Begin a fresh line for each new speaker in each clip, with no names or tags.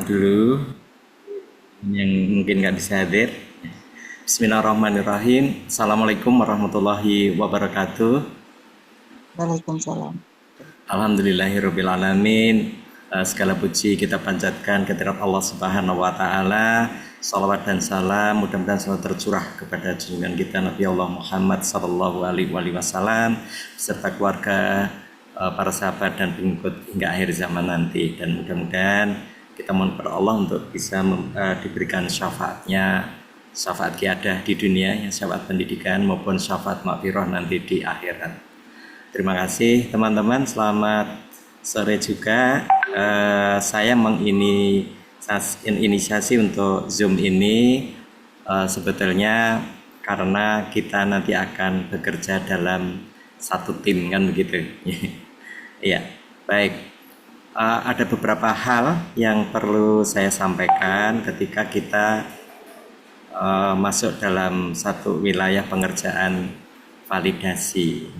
Dulu yang mungkin nggak bisa hadir. Bismillahirrahmanirrahim. Assalamualaikum warahmatullahi wabarakatuh.
Waalaikumsalam.
Alhamdulillahirrabbilalamin. Segala puji kita panjatkan kehadirat Allah Subhanahu wa taala. Salawat dan salam mudah-mudahan selalu tercurah kepada junjungan kita Nabi Allah Muhammad sallallahu alaihi wasallam beserta keluarga, para sahabat dan pengikut hingga akhir zaman nanti, dan mudah-mudahan kita mohon kepada Allah untuk bisa diberikan syafaatnya, syafaat qiyadah di dunia, yang syafaat pendidikan maupun syafaat maghfirah nanti di akhirat. Terima kasih teman-teman, selamat sore juga. Saya menginisiasi untuk Zoom ini sebetulnya karena kita nanti akan bekerja dalam satu tim, kan begitu. Iya, baik. Ada beberapa hal yang perlu saya sampaikan ketika kita masuk dalam satu wilayah pengerjaan validasi.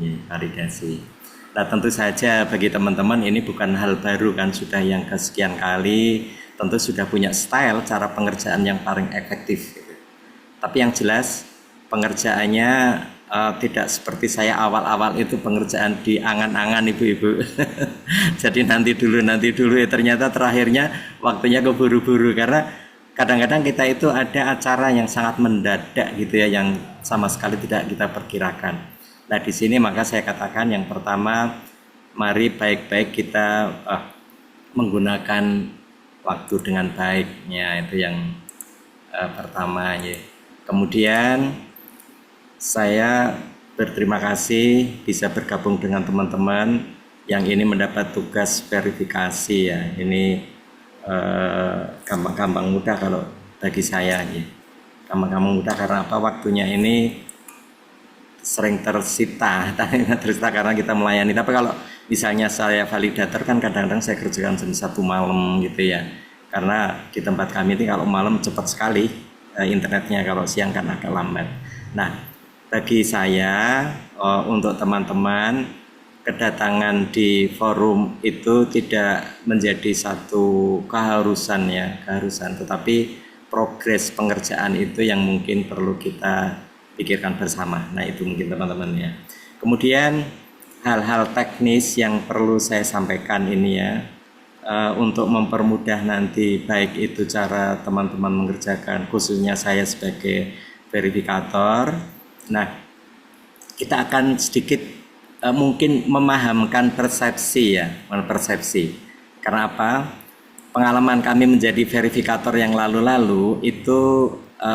Nah, tentu saja bagi teman-teman ini bukan hal baru, kan sudah yang kesekian kali, tentu sudah punya style cara pengerjaan yang paling efektif gitu. Tapi yang jelas pengerjaannya tidak seperti saya awal-awal itu pengerjaan di angan-angan ibu-ibu. Jadi nanti dulu ya, ternyata terakhirnya waktunya keburu-buru karena kadang-kadang kita itu ada acara yang sangat mendadak gitu ya, yang sama sekali tidak kita perkirakan. Nah, di sini maka saya katakan yang pertama, mari baik-baik kita menggunakan waktu dengan baiknya, itu yang pertama ya. Kemudian saya berterima kasih bisa bergabung dengan teman-teman yang ini mendapat tugas verifikasi ya. Ini gampang-gampang mudah kalau bagi saya ya. Gampang-gampang mudah karena apa? Waktunya ini sering tersita karena kita melayani. Tapi kalau misalnya saya validator kan kadang-kadang saya kerjakan jam 1 malam gitu ya. Karena di tempat kami ini kalau malam cepat sekali internetnya, kalau siang kan agak lambat. Nah, bagi saya untuk teman-teman, kedatangan di forum itu tidak menjadi satu keharusan, tetapi progres pengerjaan itu yang mungkin perlu kita pikirkan bersama. Nah, itu mungkin teman-teman ya. Kemudian hal-hal teknis yang perlu saya sampaikan ini ya, untuk mempermudah nanti baik itu cara teman-teman mengerjakan, khususnya saya sebagai verifikator. Nah, kita akan sedikit mungkin memahamkan persepsi. Karena apa? Pengalaman kami menjadi verifikator yang lalu-lalu itu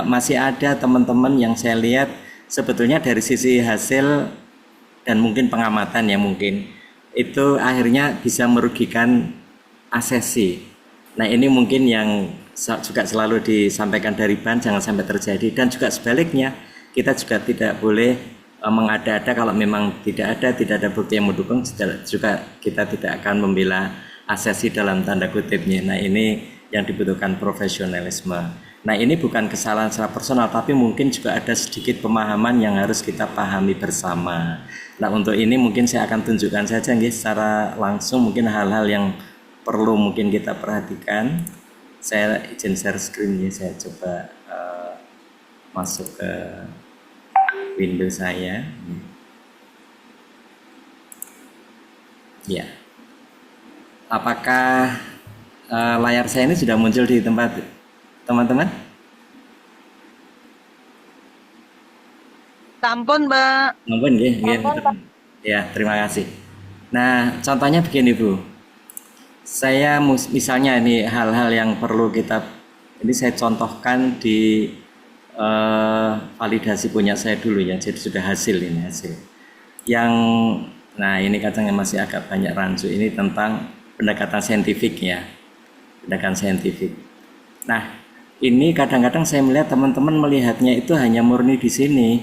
masih ada teman-teman yang saya lihat sebetulnya dari sisi hasil dan mungkin pengamatan ya, mungkin itu akhirnya bisa merugikan asesi. Nah, ini mungkin yang juga selalu disampaikan dari BAN, jangan sampai terjadi. Dan juga sebaliknya, kita juga tidak boleh mengada-ada. Kalau memang tidak ada bukti yang mendukung, juga kita tidak akan membela asesi dalam tanda kutipnya. Nah, ini yang dibutuhkan profesionalisme. Nah, ini bukan kesalahan secara personal, tapi mungkin juga ada sedikit pemahaman yang harus kita pahami bersama. Nah, untuk ini mungkin saya akan tunjukkan saja secara langsung mungkin hal-hal yang perlu mungkin kita perhatikan. Saya izin share screen ya, saya coba masuk ke Windows saya. Ya. Apakah layar saya ini sudah muncul di tempat teman-teman?
Sampun, Mbak.
Maupun ya, terima kasih. Nah, contohnya begini Bu. Saya misalnya ini hal-hal yang perlu kita, ini saya contohkan di validasi punya saya dulu ya, jadi sudah hasil yang, nah ini katanya masih agak banyak rancu, ini tentang pendekatan saintifik ya, Nah, ini kadang-kadang saya melihat teman-teman melihatnya itu hanya murni di sini.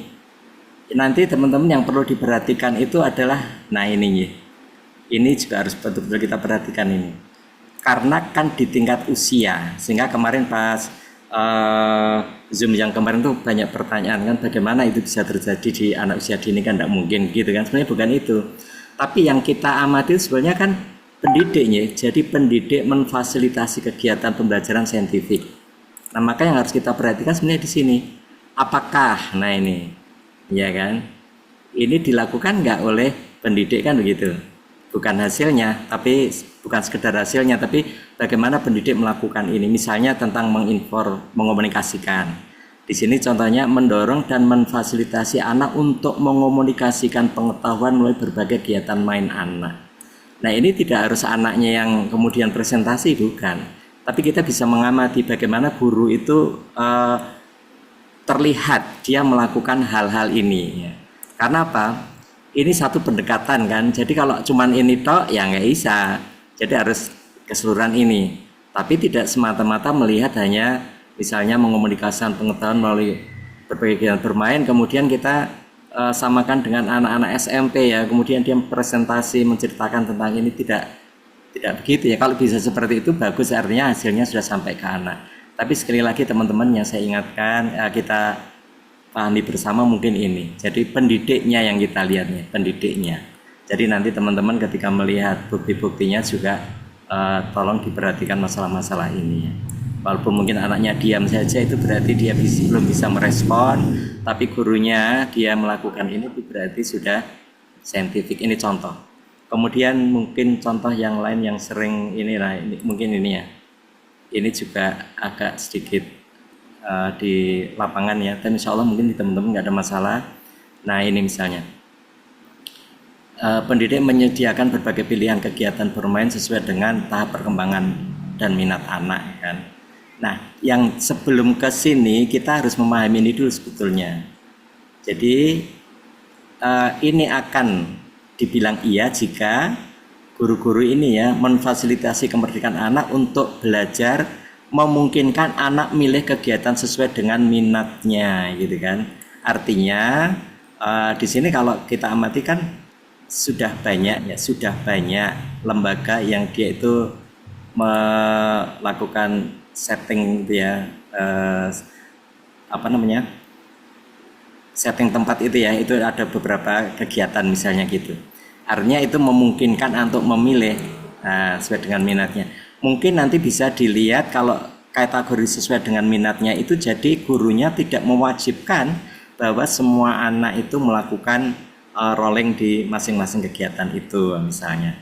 Nanti teman-teman yang perlu diperhatikan itu adalah, nah ini juga harus betul-betul kita perhatikan ini, karena kan di tingkat usia, sehingga kemarin pas Zoom yang kemarin tuh banyak pertanyaan kan, bagaimana itu bisa terjadi di anak usia dini, kan tidak mungkin gitu kan, sebenarnya bukan itu. Tapi yang kita amati sebenarnya kan pendidiknya. Jadi pendidik memfasilitasi kegiatan pembelajaran saintifik. Nah, maka yang harus kita perhatikan sebenarnya di sini. Apakah, nah ini, ya kan? Ini dilakukan nggak oleh pendidik kan begitu? Bukan hasilnya, tapi bukan sekedar hasilnya, tapi bagaimana pendidik melakukan ini. Misalnya tentang mengomunikasikan. Di sini contohnya mendorong dan memfasilitasi anak untuk mengomunikasikan pengetahuan melalui berbagai kegiatan main anak. Nah, ini tidak harus anaknya yang kemudian presentasi, bukan. Tapi kita bisa mengamati bagaimana guru itu terlihat dia melakukan hal-hal ini. Ya. Karena apa? Ini satu pendekatan kan. Jadi kalau cuman ini tok ya nggak bisa. Jadi harus keseluruhan ini. Tapi tidak semata-mata melihat hanya misalnya mengomunikasikan pengetahuan melalui berbagai kegiatan bermain, kemudian kita samakan dengan anak-anak SMP ya, kemudian dia presentasi menceritakan tentang ini, tidak begitu ya. Kalau bisa seperti itu bagus, artinya hasilnya sudah sampai ke anak. Tapi sekali lagi teman-teman yang saya ingatkan, kita pahami bersama mungkin ini. Jadi pendidiknya yang kita lihat nih, pendidiknya. Jadi nanti teman-teman ketika melihat bukti-buktinya juga tolong diperhatikan masalah-masalah ini ya. Walaupun mungkin anaknya diam saja, itu berarti dia belum bisa merespon, tapi gurunya dia melakukan ini itu berarti sudah saintifik. Ini contoh. Kemudian mungkin contoh yang lain yang sering ini mungkin ini ya. Ini juga agak sedikit di lapangan ya, dan insya Allah mungkin di teman-teman nggak ada masalah. Nah ini misalnya pendidik menyediakan berbagai pilihan kegiatan bermain sesuai dengan tahap perkembangan dan minat anak kan. Nah, yang sebelum ke sini kita harus memahami ini dulu sebetulnya. Jadi ini akan dibilang iya jika guru-guru ini ya memfasilitasi kemerdekaan anak untuk belajar, memungkinkan anak milih kegiatan sesuai dengan minatnya, gitu kan. Artinya di sini kalau kita amati kan sudah banyak lembaga yang dia itu melakukan setting dia setting tempat itu ya, itu ada beberapa kegiatan misalnya gitu. Artinya itu memungkinkan untuk memilih sesuai dengan minatnya. Mungkin nanti bisa dilihat kalau kategori sesuai dengan minatnya itu, jadi gurunya tidak mewajibkan bahwa semua anak itu melakukan rolling di masing-masing kegiatan itu misalnya.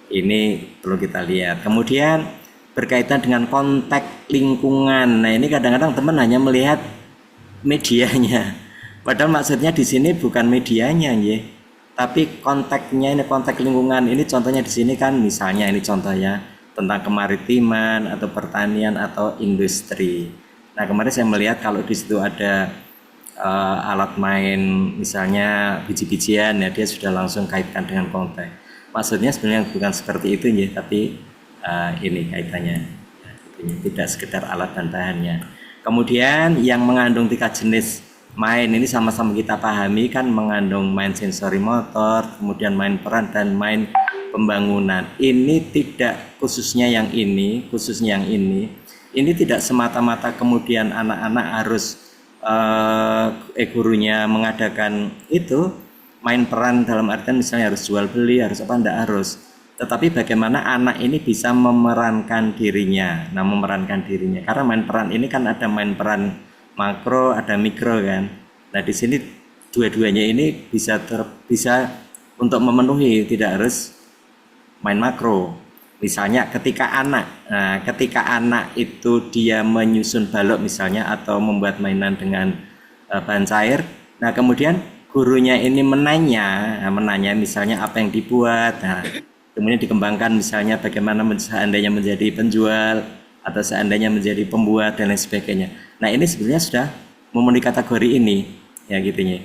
Ini perlu kita lihat. Kemudian berkaitan dengan konteks lingkungan. Nah, ini kadang-kadang teman hanya melihat medianya. Padahal maksudnya di sini bukan medianya ya. Tapi konteksnya ini, konteks lingkungan. Ini contohnya di sini kan misalnya ini contohnya tentang kemaritiman atau pertanian atau industri. Nah, kemarin saya melihat kalau di situ ada alat main misalnya biji-bijian ya, dia sudah langsung kaitkan dengan konteks. Maksudnya sebenarnya bukan seperti itu ya, tapi ini kaitannya ya, tidak sekedar alat dan bahannya. Kemudian yang mengandung 3 jenis main ini sama-sama kita pahami kan, mengandung main sensori motor, kemudian main peran dan main pembangunan. Ini tidak khususnya yang ini tidak semata-mata kemudian anak-anak harus gurunya mengadakan itu main peran dalam artian misalnya harus jual beli, harus apa, enggak harus. Tetapi bagaimana anak ini bisa memerankan dirinya. Nah, memerankan dirinya. Karena main peran ini kan ada main peran makro, ada mikro kan. Nah, di sini dua-duanya ini bisa untuk memenuhi, tidak harus main makro. Misalnya ketika anak itu dia menyusun balok misalnya atau membuat mainan dengan bahan cair. Nah, kemudian gurunya ini menanya misalnya apa yang dibuat. Nah, kemudian dikembangkan misalnya bagaimana seandainya menjadi penjual atau seandainya menjadi pembuat dan lain sebagainya. Nah, ini sebenarnya sudah memenuhi kategori ini ya gitunya.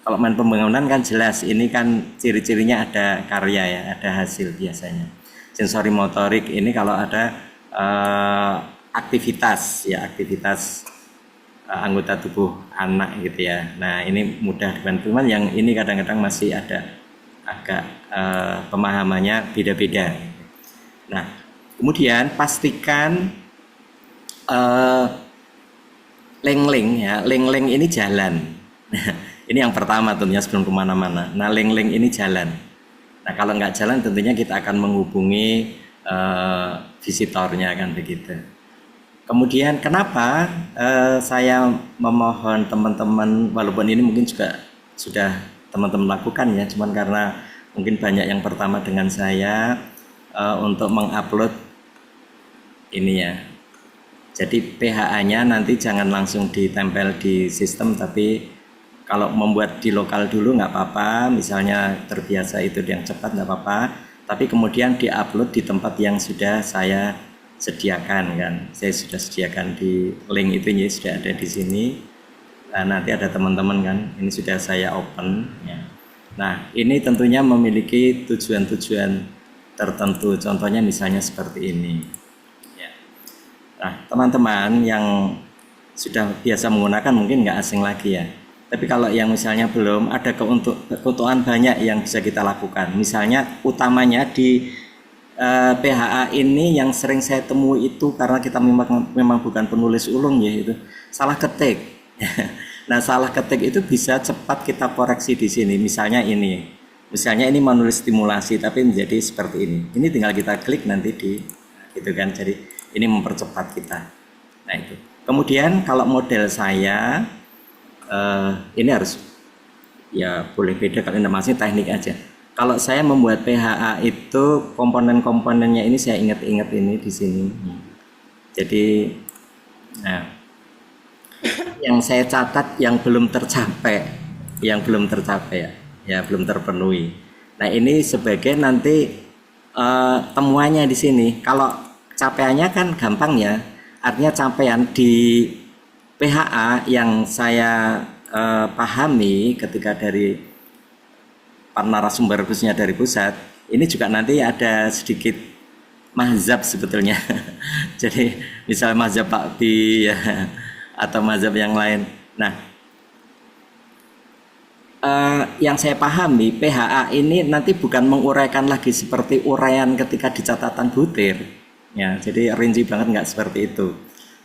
Kalau main pembangunan kan jelas, ini kan ciri-cirinya ada karya ya, ada hasil biasanya. Sensori motorik ini kalau ada aktivitas anggota tubuh anak gitu ya. Nah, ini mudah dibantu, yang ini kadang-kadang masih ada agak pemahamannya beda-beda. Nah, kemudian pastikan leng-leng ini jalan. Ini yang pertama tentunya sebelum kemana-mana. Nah, leng-leng ini jalan. Nah kalau nggak jalan tentunya kita akan menghubungi visitornya kan begitu. Kemudian kenapa saya memohon teman-teman, walaupun ini mungkin juga sudah teman-teman lakukan ya, cuman karena mungkin banyak yang pertama dengan saya untuk mengupload ini ya. Jadi PHA-nya nanti jangan langsung ditempel di sistem, tapi kalau membuat di lokal dulu nggak apa-apa, misalnya terbiasa itu yang cepat nggak apa-apa, tapi kemudian diupload di tempat yang sudah saya sediakan kan. Saya sudah sediakan di link itu ya, sudah ada di sini. Nah, nanti ada teman-teman kan, ini sudah saya open ya. Nah, ini tentunya memiliki tujuan-tujuan tertentu, contohnya misalnya seperti ini. Nah, teman-teman yang sudah biasa menggunakan mungkin nggak asing lagi ya. Tapi kalau yang misalnya belum, ada keuntungan banyak yang bisa kita lakukan. Misalnya utamanya di PHA ini yang sering saya temui itu karena kita memang bukan penulis ulung ya, itu salah ketik. Nah, salah ketik itu bisa cepat kita koreksi di sini. Misalnya ini menulis stimulasi tapi menjadi seperti ini. Ini tinggal kita klik nanti di gitu kan. Jadi ini mempercepat kita. Nah itu. Kemudian kalau model saya ini harus ya boleh beda kalau ini masih teknik aja. Kalau saya membuat PHA itu komponen-komponennya ini saya ingat-ingat ini di sini. Jadi nah yang saya catat yang belum tercapai ya belum terpenuhi. Nah ini sebagai nanti temuannya di sini. Kalau capaiannya kan gampang ya, artinya capaian di PHA yang saya pahami ketika dari para narasumber khususnya dari pusat, ini juga nanti ada sedikit mazhab sebetulnya. Jadi misalnya mazhab Pak Bi ya, atau mazhab yang lain. Nah, yang saya pahami PHA ini nanti bukan menguraikan lagi seperti uraian ketika di catatan butir. Ya, jadi rinci banget nggak seperti itu.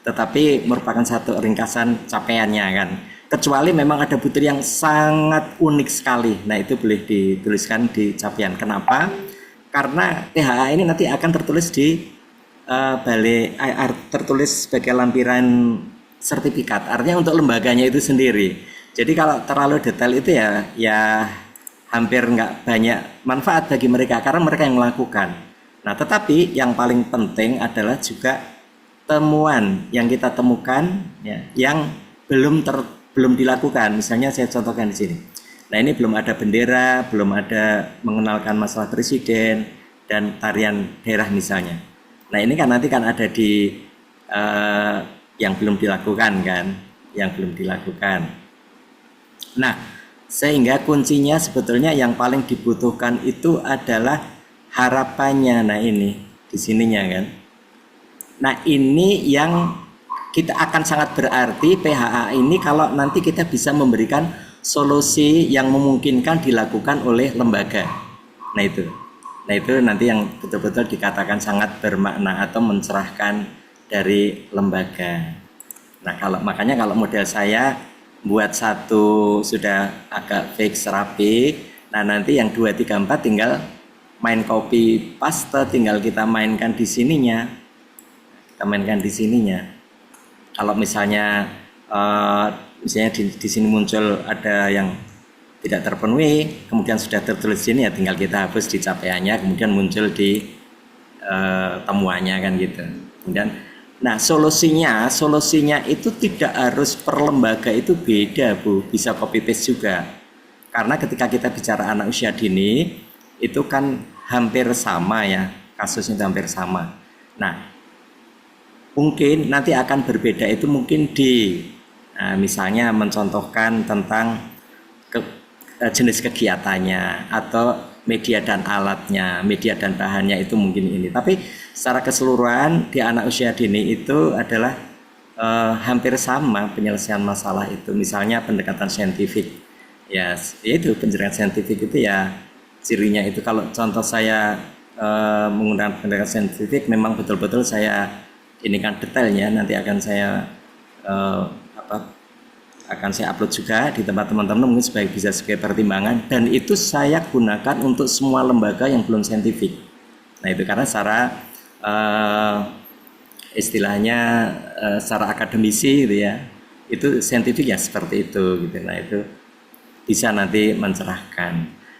Tetapi merupakan satu ringkasan capaiannya kan. Kecuali memang ada butir yang sangat unik sekali. Nah, itu boleh dituliskan di capaian. Kenapa? Karena PHA ini nanti akan tertulis di tertulis sebagai lampiran sertifikat. Artinya untuk lembaganya itu sendiri. Jadi kalau terlalu detail itu ya hampir nggak banyak manfaat bagi mereka karena mereka yang melakukan. Nah, tetapi yang paling penting adalah juga temuan yang kita temukan ya, yang belum dilakukan. Misalnya saya contohkan di sini. Nah, ini belum ada bendera, belum ada mengenalkan masalah presiden dan tarian daerah misalnya. Nah, ini kan nanti kan ada di yang belum dilakukan kan, yang belum dilakukan. Nah, sehingga kuncinya sebetulnya yang paling dibutuhkan itu adalah harapannya. Nah, ini di sininya kan. Nah, ini yang kita akan sangat berarti PHA ini kalau nanti kita bisa memberikan solusi yang memungkinkan dilakukan oleh lembaga. Nah, itu nanti yang betul-betul dikatakan sangat bermakna atau mencerahkan dari lembaga. Nah, makanya kalau model saya buat satu sudah agak fix rapi. Nah, nanti yang 2, 3, 4 tinggal main copy paste, tinggal kita mainkan di sininya. Kalau misalnya di sini muncul ada yang tidak terpenuhi, kemudian sudah tertulis sini ya tinggal kita hapus di capaiannya, kemudian muncul di temuannya kan gitu. Kemudian nah, solusinya itu tidak harus per lembaga itu beda, Bu. Bisa copy paste juga. Karena ketika kita bicara anak usia dini, itu kan hampir sama ya, kasusnya itu hampir sama. Nah, mungkin nanti akan berbeda itu mungkin misalnya mencontohkan tentang jenis kegiatannya atau media dan alatnya, media dan bahannya itu mungkin ini. Tapi secara keseluruhan di anak usia dini itu adalah hampir sama penyelesaian masalah itu. Misalnya pendekatan saintifik, ya itu pendekatan saintifik itu ya cirinya itu. Kalau contoh saya menggunakan pendekatan saintifik, memang betul-betul saya ini kan detailnya nanti akan saya akan saya upload juga di tempat teman-teman mungkin bisa sebagai pertimbangan, dan itu saya gunakan untuk semua lembaga yang belum saintifik. Nah itu karena secara istilahnya secara akademisi gitu ya, itu saintifik ya seperti itu gitu. Nah itu bisa nanti mencerahkan.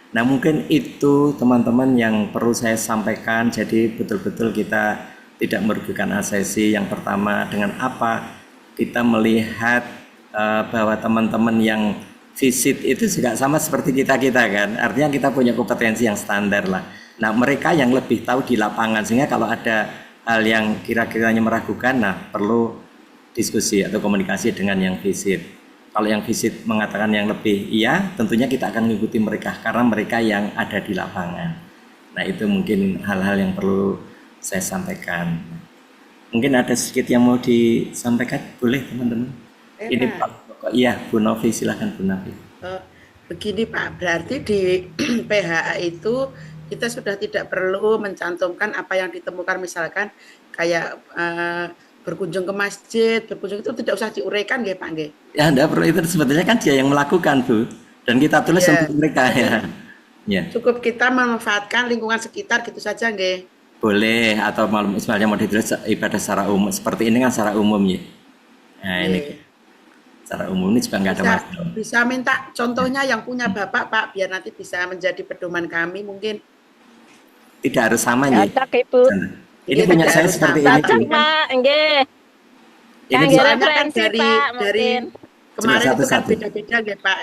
Nah mungkin itu teman-teman yang perlu saya sampaikan. Jadi betul-betul kita tidak merugikan asesi. Yang pertama, dengan apa kita melihat bahwa teman-teman yang visit itu juga sama seperti kita-kita kan. Artinya kita punya kompetensi yang standar lah. Nah mereka yang lebih tahu di lapangan, sehingga kalau ada hal yang kira-kiranya meragukan, nah perlu diskusi atau komunikasi dengan yang visit. Kalau yang visit mengatakan yang lebih iya, tentunya kita akan mengikuti mereka karena mereka yang ada di lapangan. Nah itu mungkin hal-hal yang perlu saya sampaikan. Mungkin ada sedikit yang mau disampaikan, boleh teman-teman? Ini Pak, iya Bu Novi, silahkan Bu Novi.
Begini Pak, berarti di PHA itu kita sudah tidak perlu mencantumkan apa yang ditemukan, misalkan kayak berkunjung ke masjid, berkunjung itu tidak usah diuraikan nggih Pak nggih?
Ya enggak perlu, itu sebetulnya kan dia yang melakukan Bu, dan kita tulis
Ya,
untuk mereka ya. Ya.
cukup kita memanfaatkan lingkungan sekitar gitu saja nggih.
Boleh, atau misalnya mau ditulis ibadah secara umum seperti ini kan secara umum ya. Nah ini secara umum ini juga nggak ada masalah.
Bisa minta contohnya yang punya Bapak Pak, biar nanti bisa menjadi pedoman kami mungkin.
Tidak harus sama ya.
Cocok Ibu.
Ini punya saya seperti ini.
Cocok Pak, nggih.
Ini
Kangge
bisa
referensi
dari
Pak,
dari
mungkin.
kemarin itu kan
satu-satu.
beda-beda nggih Pak,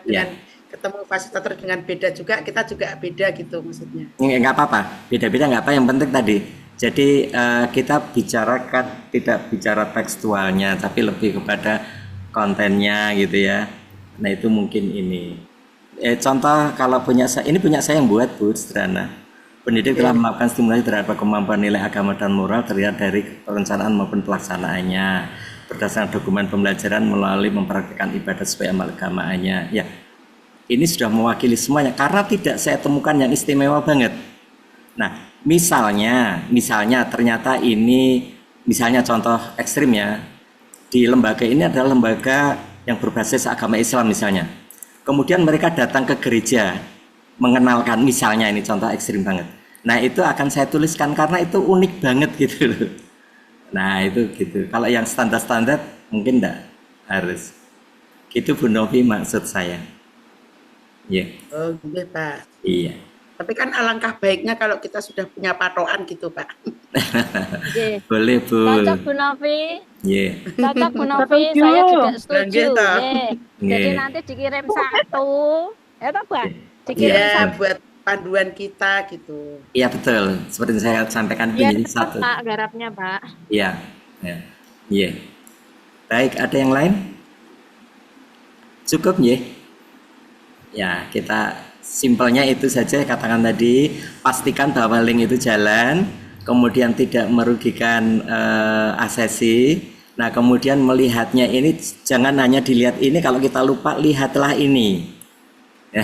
dengan ketemu fasilitator dengan beda juga, kita juga beda gitu maksudnya.
Nggak apa-apa, beda-beda nggak apa, yang penting tadi. Jadi kita bicarakan tidak bicara tekstualnya, tapi lebih kepada kontennya gitu ya. Nah itu mungkin ini. Contoh kalau punya saya, ini punya saya yang buat Bu, sederhana. Pendidik telah melakukan stimulasi terhadap kemampuan nilai agama dan moral terlihat dari perencanaan maupun pelaksanaannya berdasarkan dokumen pembelajaran melalui mempraktikkan ibadah sesuai amal agamaannya. Ya, ini sudah mewakili semuanya karena tidak saya temukan yang istimewa banget. Nah, misalnya ternyata ini, misalnya contoh ekstrim ya, di lembaga ini adalah lembaga yang berbasis agama Islam misalnya. Kemudian mereka datang ke gereja mengenalkan, misalnya ini contoh ekstrim banget. Nah itu akan saya tuliskan karena itu unik banget gitu loh. Nah itu gitu. Kalau yang standar-standar mungkin enggak harus. Itu Bu Novi maksud saya. Iya.
Oh gitu Pak.
Iya.
Tapi kan alangkah baiknya kalau kita sudah punya patokan gitu Pak.
Nggih.
Boleh Bu.
Cocok Bu Novi.
Iya.
Cocok Bu Novi, saya juga setuju.
Gitu.
Nggih. Jadi
Nggih.
nanti dikirim satu. Ya toh, Pak? Dikirim
Ya
satu.
buat panduan kita gitu.
Iya betul. Seperti yang saya sampaikan
Ya,
menjadi satu.
Pak, garapnya, Pak.
Iya. Ya. Iya. Baik, ada yang lain? Cukup ya? Ya, kita simpelnya itu saja, katakan tadi, pastikan bahwa link itu jalan, kemudian tidak merugikan asesi. Nah, kemudian melihatnya ini jangan hanya dilihat ini, kalau kita lupa lihatlah ini. Ya,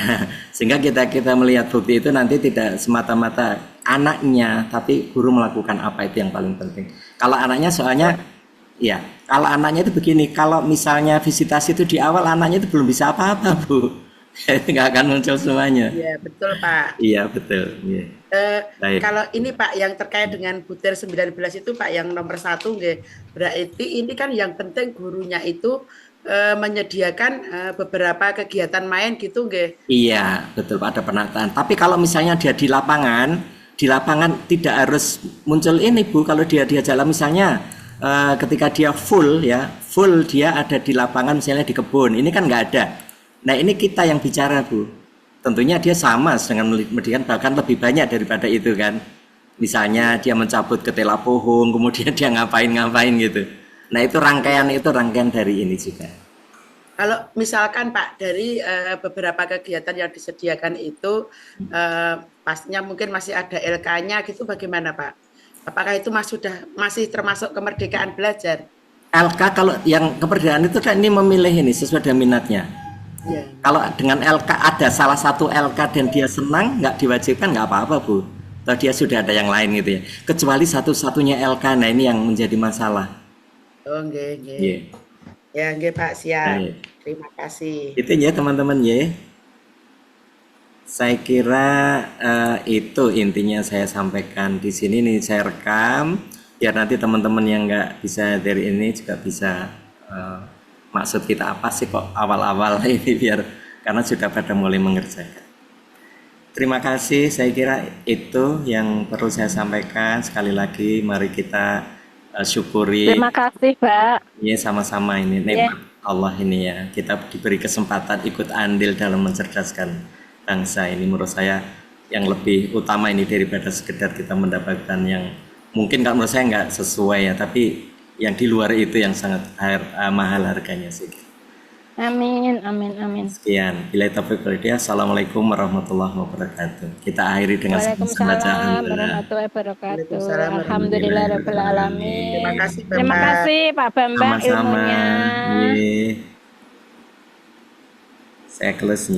sehingga kita melihat bukti itu nanti tidak semata-mata anaknya, tapi guru melakukan apa, itu yang paling penting. Kalau anaknya soalnya, ya, kalau anaknya itu begini, kalau misalnya visitasi itu di awal anaknya itu belum bisa apa-apa Bu, nggak akan muncul semuanya.
Iya betul Pak.
Iya betul. Iya. Baik.
Kalau ini Pak yang terkait dengan Butir 19 itu Pak yang nomor 1 nggih. Berarti ini kan yang penting gurunya itu menyediakan beberapa kegiatan main gitu nggih.
Iya betul Pak, ada penataan. Tapi kalau misalnya dia di lapangan tidak harus muncul ini Bu. Kalau dia jalan misalnya ketika dia full dia ada di lapangan misalnya di kebun, ini kan nggak ada. Nah ini kita yang bicara Bu. Tentunya dia sama dengan pendidikan, bahkan lebih banyak daripada itu kan. Misalnya dia mencabut ketela pohon, kemudian dia ngapain gitu. Nah itu rangkaian dari ini juga.
Kalau misalkan Pak dari beberapa kegiatan yang disediakan itu pastinya mungkin masih ada LK-nya gitu, bagaimana Pak? Apakah itu masih termasuk kemerdekaan belajar?
LK kalau yang kemerdekaan itu kan ini memilih ini sesuai dengan minatnya.
Ya.
Kalau dengan LK ada salah satu LK dan dia senang, nggak diwajibkan nggak apa-apa Bu. Atau dia sudah ada yang lain gitu ya. Kecuali satu-satunya LK, nah ini yang menjadi masalah.
Oh nggih.
Iya.
Ya, nggih Pak, siap.
Baik.
Terima kasih.
Itu ya teman-teman ya. Saya kira itu intinya saya sampaikan di sini nih, saya rekam biar nanti teman-teman yang nggak bisa dari ini juga bisa maksud kita apa sih kok awal-awal ini, biar karena sudah pada mulai mengerjakan. Terima kasih, saya kira itu yang perlu saya sampaikan. Sekali lagi mari kita syukuri.
Terima kasih, Mbak.
Iya, sama-sama, ini
Ya,
nikmat Allah ini ya. Kita diberi kesempatan ikut andil dalam mencerdaskan bangsa ini. Menurut saya yang lebih utama ini daripada sekedar kita mendapatkan yang mungkin kalau menurut saya nggak sesuai ya, tapi yang di luar itu yang sangat mahal harganya sih.
amin, amin, amin.
Sekian. Bila taufiq wal hidayah. Assalamualaikum warahmatullahi wabarakatuh. Kita akhiri dengan sama-sama baca
Waalaikumsalam
alhamdulillah.
warahmatullahi wabarakatuh.
Waalaikumsalam
Alhamdulillah rabbil
Terima
alamin.
kasih
Terima
Bapak.
kasih Pak Bambang
Sama-sama.
ilmunya.
Iya. Saya close.